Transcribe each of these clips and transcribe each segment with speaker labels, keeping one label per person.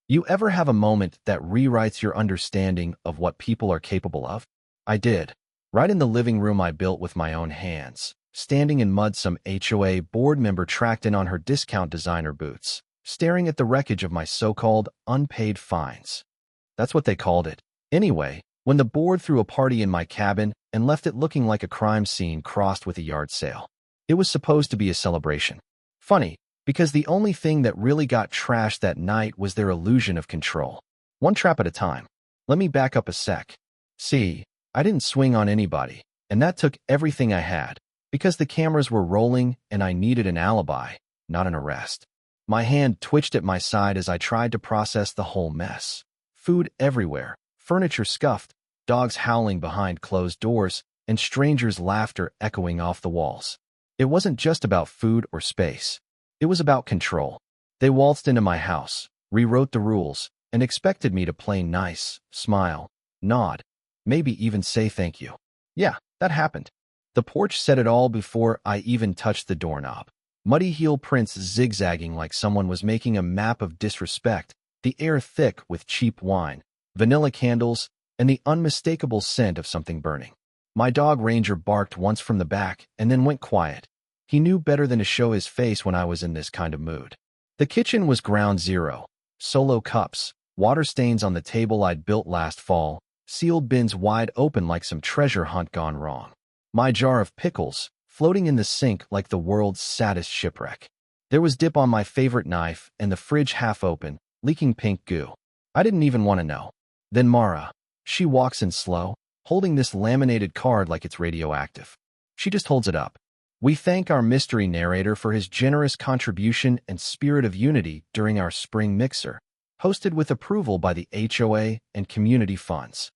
Speaker 1: You ever have a moment that rewrites your understanding of what people are capable of? I did. Right in the living room I built with my own hands. Standing in mud, some HOA board member tracked in on her discount designer boots, staring at the wreckage of my so-called unpaid fines. That's what they called it. Anyway, when the board threw a party in my cabin and left it looking like a crime scene crossed with a yard sale. It was supposed to be a celebration. Funny, because the only thing that really got trashed that night was their illusion of control. One trap at a time. Let me back up a sec. See, I didn't swing on anybody, and that took everything I had, because the cameras were rolling and I needed an alibi, not an arrest. My hand twitched at my side as I tried to process the whole mess. Food everywhere, furniture scuffed, dogs howling behind closed doors, and strangers' laughter echoing off the walls. It wasn't just about food or space. It was about control. They waltzed into my house, rewrote the rules, and expected me to play nice, smile, nod, maybe even say thank you. Yeah, that happened. The porch said it all before I even touched the doorknob. Muddy heel prints zigzagging like someone was making a map of disrespect, the air thick with cheap wine, vanilla candles, and the unmistakable scent of something burning. My dog Ranger barked once from the back and then went quiet. He knew better than to show his face when I was in this kind of mood. The kitchen was ground zero. Solo cups, water stains on the table I'd built last fall, sealed bins wide open like some treasure hunt gone wrong. My jar of pickles, floating in the sink like the world's saddest shipwreck. There was dip on my favorite knife and the fridge half open, leaking pink goo. I didn't even want to know. Then Mara. She walks in slow, holding this laminated card like it's radioactive. She just holds it up. We thank our mystery narrator for his generous contribution and spirit of unity during our spring mixer, hosted with approval by the HOA and community funds.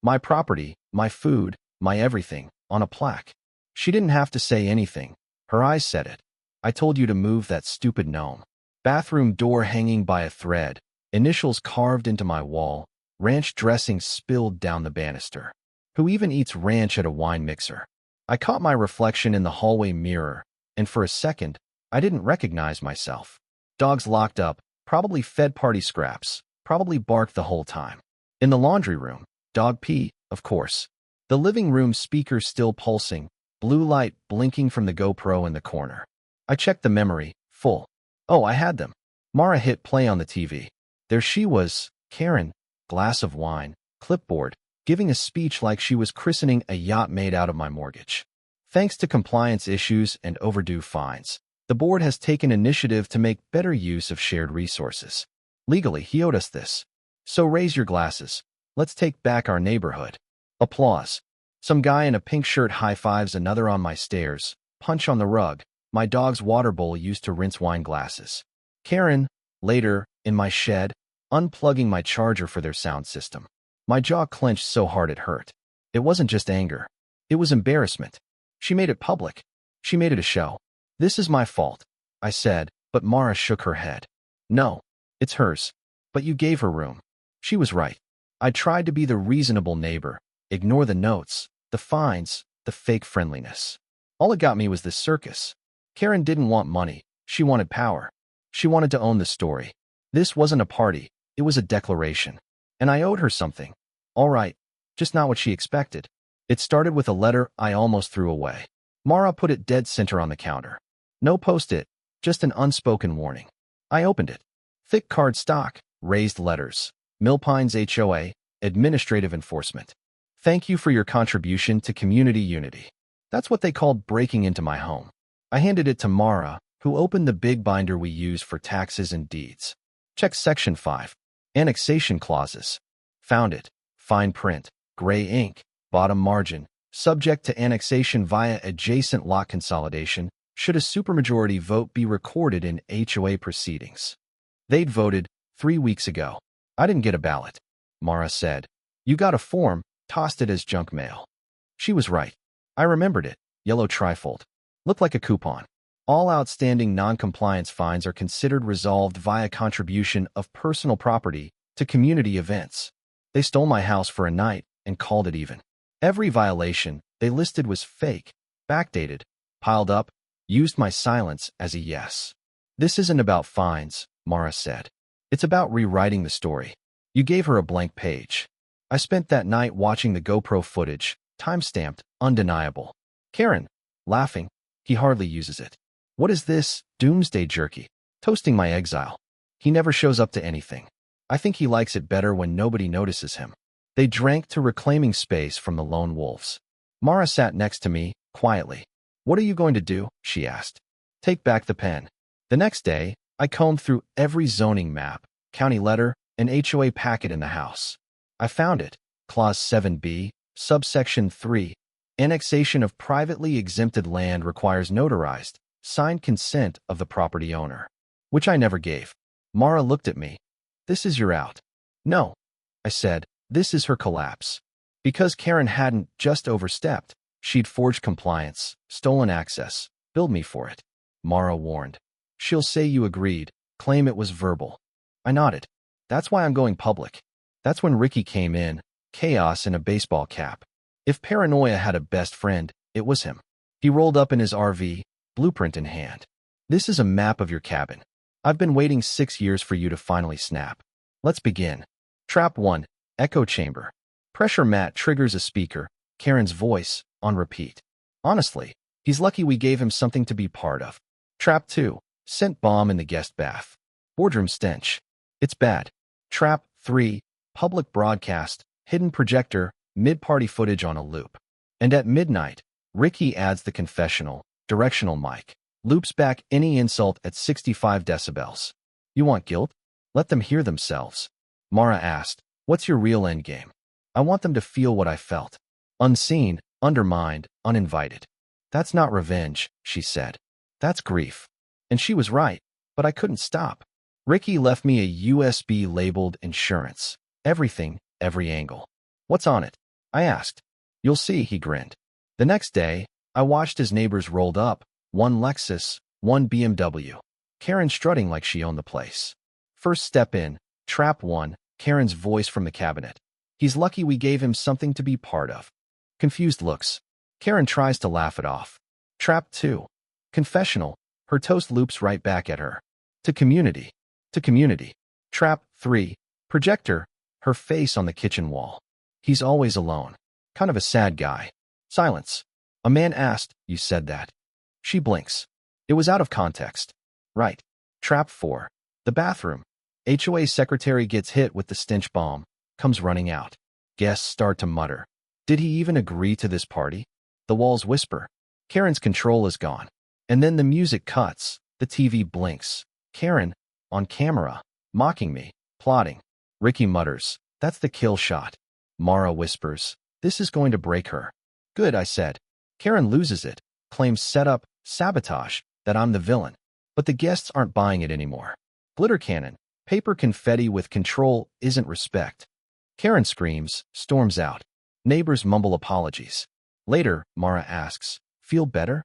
Speaker 1: My property, my food, my everything, on a plaque. She didn't have to say anything. Her eyes said it. I told you to move that stupid gnome. Bathroom door hanging by a thread, initials carved into my wall, ranch dressing spilled down the banister. Who even eats ranch at a wine mixer? I caught my reflection in the hallway mirror, and for a second, I didn't recognize myself. Dogs locked up, probably fed party scraps, probably barked the whole time. In the laundry room, dog pee, of course. The living room speaker still pulsing, blue light blinking from the GoPro in the corner. I checked the memory, full. Oh, I had them. Mara hit play on the TV. There she was, Karen, glass of wine, clipboard, giving a speech like she was christening a yacht made out of my mortgage. Thanks to compliance issues and overdue fines, the board has taken initiative to make better use of shared resources. Legally, he owed us this. So raise your glasses. Let's take back our neighborhood. Applause. Some guy in a pink shirt high-fives another on my stairs. Punch on the rug. My dog's water bowl used to rinse wine glasses. Karen, later, in my shed, unplugging my charger for their sound system. My jaw clenched so hard it hurt. It wasn't just anger. It was embarrassment. She made it public. She made it a show. This is my fault, I said, but Mara shook her head. No, it's hers. But you gave her room. She was right. I tried to be the reasonable neighbor, ignore the notes, the fines, the fake friendliness. All it got me was this circus. Karen didn't want money. She wanted power. She wanted to own the story. This wasn't a party. It was a declaration. And I owed her something. All right, just not what she expected. It started with a letter I almost threw away. Mara put it dead center on the counter. No post-it, just an unspoken warning. I opened it. Thick card stock, raised letters. Millpines HOA, Administrative Enforcement. Thank you for your contribution to community unity. That's what they called breaking into my home. I handed it to Mara, who opened the big binder we use for taxes and deeds. Check Section 5. Annexation clauses. Found it. Fine print. Gray ink. Bottom margin. Subject to annexation via adjacent lot consolidation, should a supermajority vote be recorded in HOA proceedings. They'd voted 3 weeks ago. I didn't get a ballot. Mara said. You got a form, tossed it as junk mail. She was right. I remembered it. Yellow trifold. Looked like a coupon. All outstanding non-compliance fines are considered resolved via contribution of personal property to community events. They stole my house for a night and called it even. Every violation they listed was fake, backdated, piled up, used my silence as a yes. This isn't about fines, Mara said. It's about rewriting the story. You gave her a blank page. I spent that night watching the GoPro footage, time-stamped, undeniable. Karen, laughing, he hardly uses it. What is this, doomsday jerky? Toasting my exile. He never shows up to anything. I think he likes it better when nobody notices him. They drank to reclaiming space from the lone wolves. Mara sat next to me, quietly. What are you going to do? She asked. Take back the pen. The next day, I combed through every zoning map, county letter, and HOA packet in the house. I found it. Clause 7b, subsection 3. Annexation of privately exempted land requires notarized, signed consent of the property owner. Which I never gave. Mara looked at me. This is your out. No. I said, this is her collapse. Because Karen hadn't just overstepped, she'd forged compliance, stolen access, billed me for it. Mara warned. She'll say you agreed, claim it was verbal. I nodded. That's why I'm going public. That's when Ricky came in, chaos in a baseball cap. If paranoia had a best friend, it was him. He rolled up in his RV, blueprint in hand. This is a map of your cabin. I've been waiting 6 years for you to finally snap. Let's begin. Trap 1, echo chamber. Pressure mat triggers a speaker, Karen's voice, on repeat. Honestly, he's lucky we gave him something to be part of. Trap 2, scent bomb in the guest bath. Boardroom stench. It's bad. Trap 3, public broadcast, hidden projector, mid-party footage on a loop. And at midnight, Ricky adds the confessional, directional mic. Loops back any insult at 65 decibels. You want guilt? Let them hear themselves. Mara asked, what's your real endgame? I want them to feel what I felt. Unseen, undermined, uninvited. That's not revenge, she said. That's grief. And she was right, but I couldn't stop. Ricky left me a USB-labeled insurance. Everything, every angle. What's on it? I asked. You'll see, he grinned. The next day, I watched as neighbors rolled up, one Lexus, one BMW. Karen strutting like she owned the place. First step in, trap 1, Karen's voice from the cabinet. He's lucky we gave him something to be part of. Confused looks. Karen tries to laugh it off. Trap 2, confessional. Her toast loops right back at her. To community. To community. Trap 3, projector. Her face on the kitchen wall. He's always alone. Kind of a sad guy. Silence. A man asked, you said that. She blinks. It was out of context. Right. Trap 4. The bathroom. HOA secretary gets hit with the stench bomb, comes running out. Guests start to mutter. Did he even agree to this party? The walls whisper. Karen's control is gone. And then the music cuts. The TV blinks. Karen, on camera, mocking me, plotting. Ricky mutters. That's the kill shot. Mara whispers. This is going to break her. Good, I said. Karen loses it, claims setup, sabotage, that I'm the villain. But the guests aren't buying it anymore. Glitter cannon, paper confetti with control isn't respect. Karen screams, storms out. Neighbors mumble apologies. Later, Mara asks, feel better?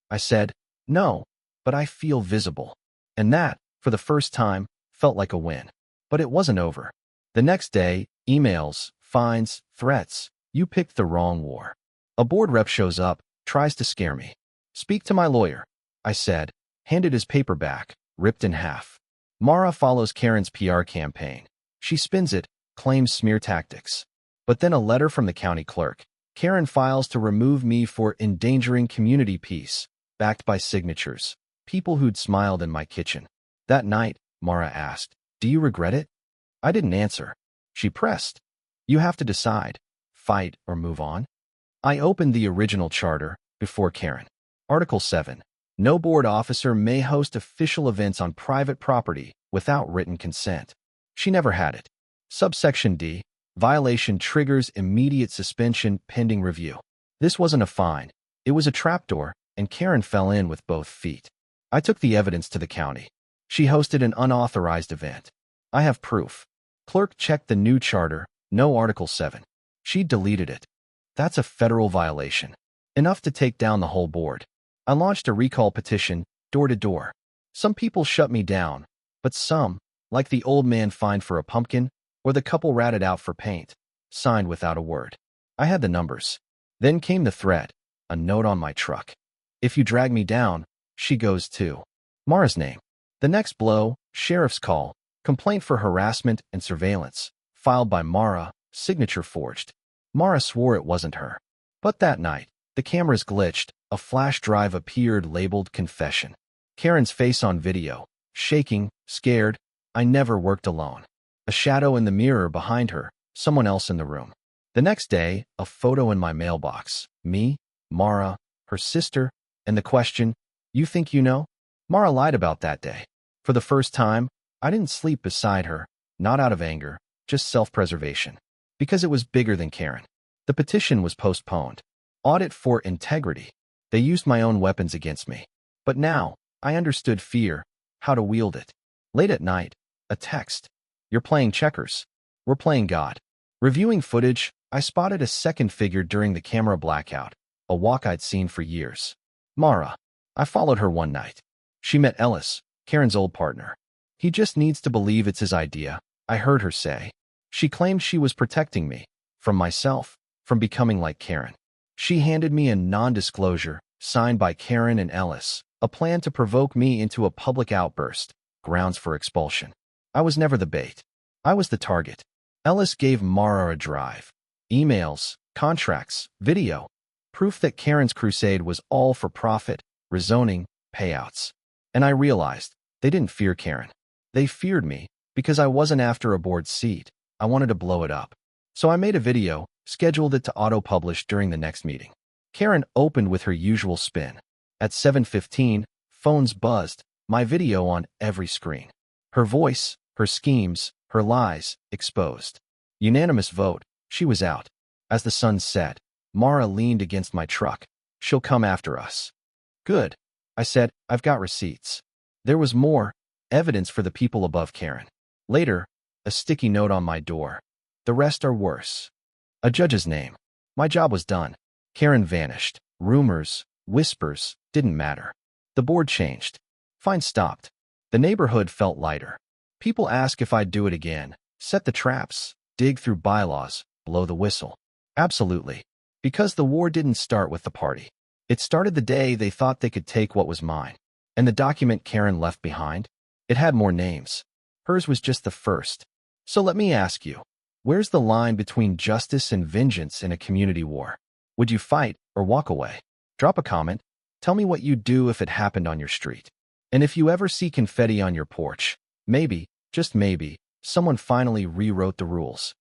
Speaker 1: I said, no, but I feel visible. And that, for the first time, felt like a win. But it wasn't over. The next day, emails, fines, threats. You picked the wrong war. A board rep shows up, tries to scare me. Speak to my lawyer, I said, handed his paper back, ripped in half. Mara follows Karen's PR campaign. She spins it, claims smear tactics. But then a letter from the county clerk. Karen files to remove me for endangering community peace, backed by signatures. People who'd smiled in my kitchen. That night, Mara asked, do you regret it? I didn't answer. She pressed. You have to decide, fight or move on. I opened the original charter, before Karen. Article 7. No board officer may host official events on private property without written consent. She never had it. Subsection D. Violation triggers immediate suspension pending review. This wasn't a fine. It was a trapdoor, and Karen fell in with both feet. I took the evidence to the county. She hosted an unauthorized event. I have proof. Clerk checked the new charter, no Article 7. She deleted it. That's a federal violation. Enough to take down the whole board. I launched a recall petition, door to door. Some people shut me down, but some, like the old man fined for a pumpkin, or the couple ratted out for paint, signed without a word. I had the numbers. Then came the threat, a note on my truck. If you drag me down, she goes too. Mara's name. The next blow, sheriff's call, Complaint for harassment and surveillance, filed by Mara, signature forged. Mara swore it wasn't her. But that night, the cameras glitched, a flash drive appeared labeled confession. Karen's face on video, shaking, scared. I never worked alone. A shadow in the mirror behind her, someone else in the room. The next day, a photo in my mailbox. Me, Mara, her sister, and the question, "You think you know?" Mara lied about that day. For the first time, I didn't sleep beside her, not out of anger, just self-preservation. Because it was bigger than Karen. The petition was postponed. Audit for integrity. They used my own weapons against me. But now, I understood fear, how to wield it. Late at night, a text. "You're playing checkers. We're playing God." Reviewing footage, I spotted a second figure during the camera blackout, a walk I'd seen for years. Mara. I followed her one night. She met Ellis, Karen's old partner. "He just needs to believe it's his idea," I heard her say. She claimed she was protecting me, from myself, from becoming like Karen. She handed me a non-disclosure, signed by Karen and Ellis, a plan to provoke me into a public outburst, grounds for expulsion. I was never the bait. I was the target. Ellis gave Mara a drive. Emails, contracts, video. Proof that Karen's crusade was all for profit, rezoning, payouts. And I realized, they didn't fear Karen. They feared me, because I wasn't after a board seat. I wanted to blow it up. So I made a video, scheduled it to auto-publish during the next meeting. Karen opened with her usual spin. At 7:15, phones buzzed, my video on every screen. Her voice, her schemes, her lies, exposed. Unanimous vote, she was out. As the sun set, Mara leaned against my truck. "She'll come after us." "Good," I said, "I've got receipts." There was more, evidence for the people above Karen. Later, a sticky note on my door. "The rest are worse." A judge's name. My job was done. Karen vanished. Rumors, whispers, didn't matter. The board changed. Fine stopped. The neighborhood felt lighter. People ask if I'd do it again, set the traps, dig through bylaws, blow the whistle. Absolutely. Because the war didn't start with the party. It started the day they thought they could take what was mine. And the document Karen left behind? It had more names. Hers was just the first. So let me ask you, where's the line between justice and vengeance in a community war? Would you fight or walk away? Drop a comment. Tell me what you'd do if it happened on your street. And if you ever see confetti on your porch, maybe, just maybe, someone finally rewrote the rules.